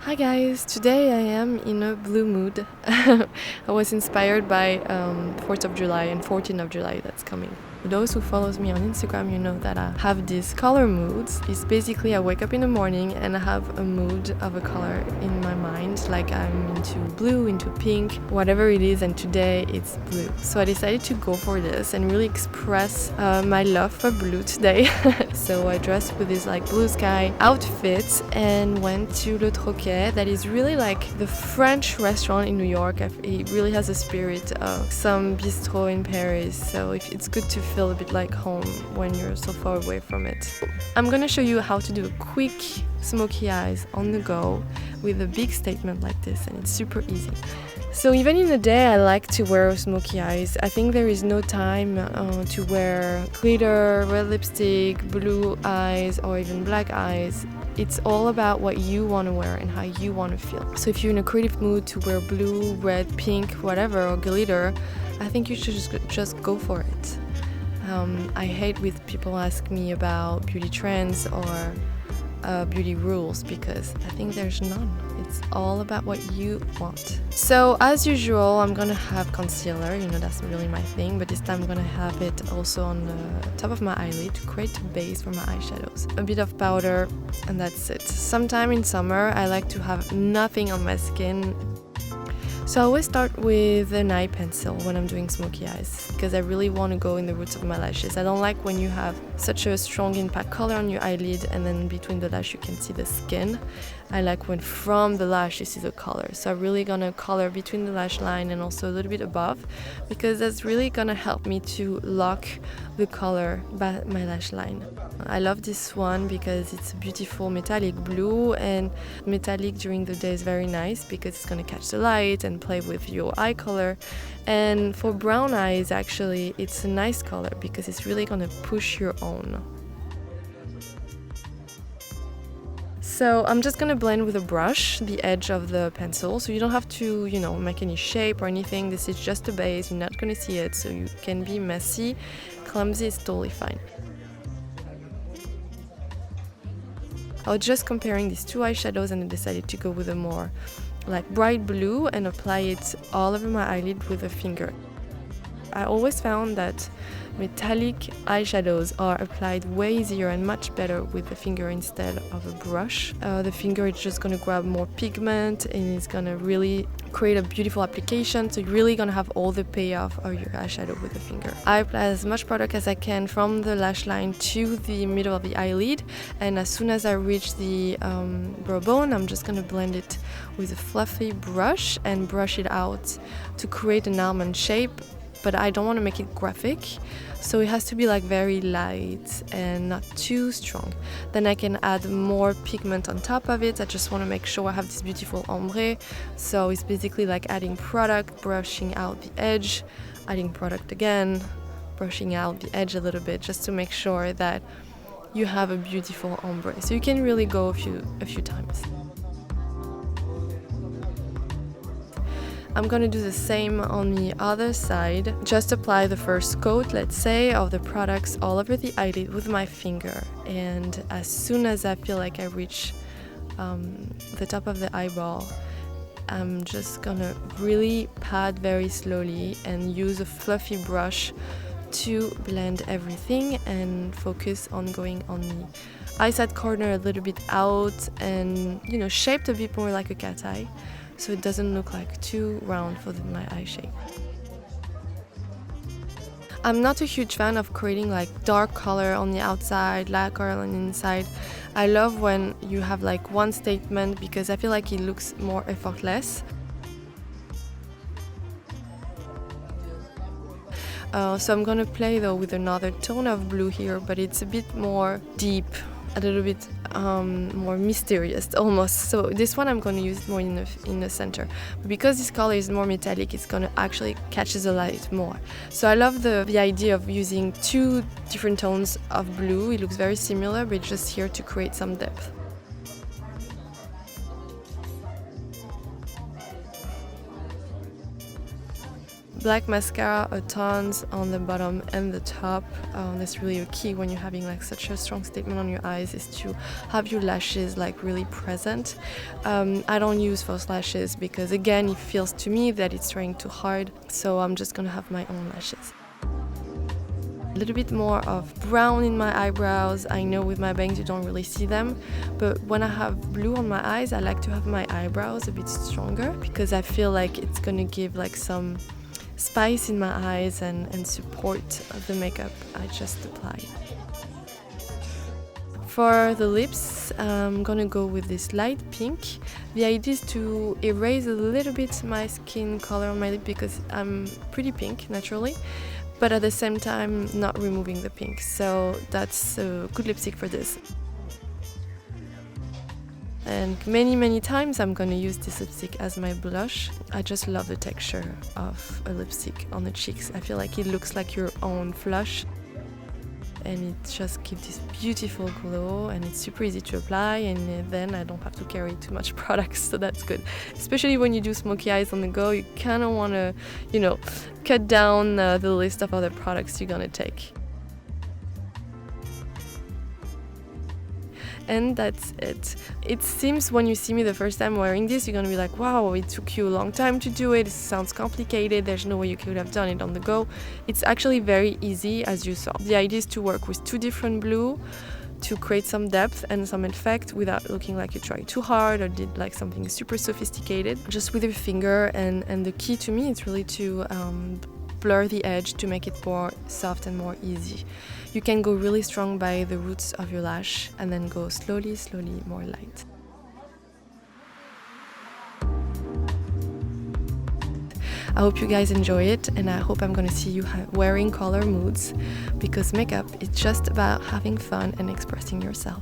Hi guys, today I am in a blue mood. I was inspired by 4th of July and 14th of July that's coming. For those who follows me on Instagram, you know that I have these color moods. It's basically I wake up in the morning and I have a mood of a color in my mind, like I'm into blue, into pink, whatever it is, and today it's blue. So I decided to go for this and really express my love for blue today. So I dressed with this like blue sky outfit and went to Le Troquet. That is really like the French restaurant in New York. It really has a spirit of some bistro in Paris, so it's good to feel a bit like home when you're so far away from it. I'm gonna show you how to do a quick smoky eyes on the go with a big statement like this, and it's super easy. So even in the day I like to wear smoky eyes. I think there is no time to wear glitter, red lipstick, blue eyes, or even black eyes. It's all about what you want to wear and how you want to feel. So if you're in a creative mood to wear blue, red, pink, whatever, or glitter, I think you should just go for it. I hate when people ask me about beauty trends or beauty rules, because I think there's none. It's all about what you want. So as usual, I'm gonna have concealer, you know, that's really my thing, but this time I'm gonna have it also on the top of my eyelid to create a base for my eyeshadows. A bit of powder, and that's it. Sometime in summer I like to have nothing on my skin. So I always start with an eye pencil when I'm doing smoky eyes, because I really want to go in the roots of my lashes. I don't like when you have such a strong impact color on your eyelid and then between the lash you can see the skin. I like when from the lash you see the color. So I'm really gonna color between the lash line and also a little bit above, because that's really gonna help me to lock the color by my lash line. I love this one because it's a beautiful metallic blue, and metallic during the day is very nice because it's gonna catch the light and play with your eye color. And for brown eyes, actually, it's a nice color because it's really gonna push your own. So I'm just gonna blend with a brush the edge of the pencil, so you don't have to, you know, make any shape or anything. This is just a base, you're not gonna see it, so you can be messy. Clumsy is totally fine. I was just comparing these two eyeshadows and I decided to go with a more like bright blue and apply it all over my eyelid with a finger. I always found that metallic eyeshadows are applied way easier and much better with the finger instead of a brush. The finger is just gonna grab more pigment and it's gonna really create a beautiful application, so you're really gonna have all the payoff of your eyeshadow with the finger. I apply as much product as I can from the lash line to the middle of the eyelid, and as soon as I reach the brow bone, I'm just gonna blend it with a fluffy brush and brush it out to create an almond shape. But I don't want to make it graphic, so it has to be like very light and not too strong. Then I can add more pigment on top of it. I just want to make sure I have this beautiful ombre, so it's basically like adding product, brushing out the edge, adding product again, brushing out the edge a little bit, just to make sure that you have a beautiful ombre. So you can really go a few times. I'm gonna do the same on the other side. Just apply the first coat, let's say, of the products all over the eyelid with my finger. And as soon as I feel like I reach the top of the eyeball, I'm just gonna really pat very slowly and use a fluffy brush to blend everything and focus on going on the eye side corner a little bit out and, you know, shaped a bit more like a cat eye, so it doesn't look like too round for my eye shape. I'm not a huge fan of creating like dark color on the outside, light color on the inside. I love when you have like one statement because I feel like it looks more effortless. So I'm gonna play though with another tone of blue here, but it's a bit more deep, a little bit more mysterious almost. So this one I'm going to use it more in the center. But because this color is more metallic, it's going to actually catch the light more. So I love the idea of using two different tones of blue. It looks very similar, but it's just here to create some depth. Black mascara, a tons on the bottom and the top. That's really a key when you're having like such a strong statement on your eyes, is to have your lashes like really present. I don't use false lashes because again it feels to me that it's trying too hard, so I'm just gonna have my own lashes. A little bit more of brown in my eyebrows. I know with my bangs you don't really see them, but when I have blue on my eyes, I like to have my eyebrows a bit stronger because I feel like it's gonna give like some spice in my eyes and support the makeup I just applied. For the lips, I'm gonna go with this light pink. The idea is to erase a little bit my skin color on my lip because I'm pretty pink naturally, but at the same time not removing the pink, so that's a good lipstick for this. And many times I'm gonna use this lipstick as my blush. I just love the texture of a lipstick on the cheeks. I feel like it looks like your own flush, and it just gives this beautiful glow, and it's super easy to apply, and then I don't have to carry too much products, so that's good. Especially when you do smoky eyes on the go, you kind of want to, you know, cut down the list of other products you're gonna take. And that's it. It seems when you see me the first time wearing this, you're gonna be like, wow, it took you a long time to do it, it sounds complicated, there's no way you could have done it on the go. It's actually very easy, as you saw. The idea is to work with 2 different blue to create some depth and some effect without looking like you tried too hard or did like something super sophisticated. Just with your finger, and the key to me is really to blur the edge to make it more soft and more easy. You can go really strong by the roots of your lash and then go slowly more light. I hope you guys enjoy it, and I hope I'm gonna see you wearing color moods, because makeup is just about having fun and expressing yourself.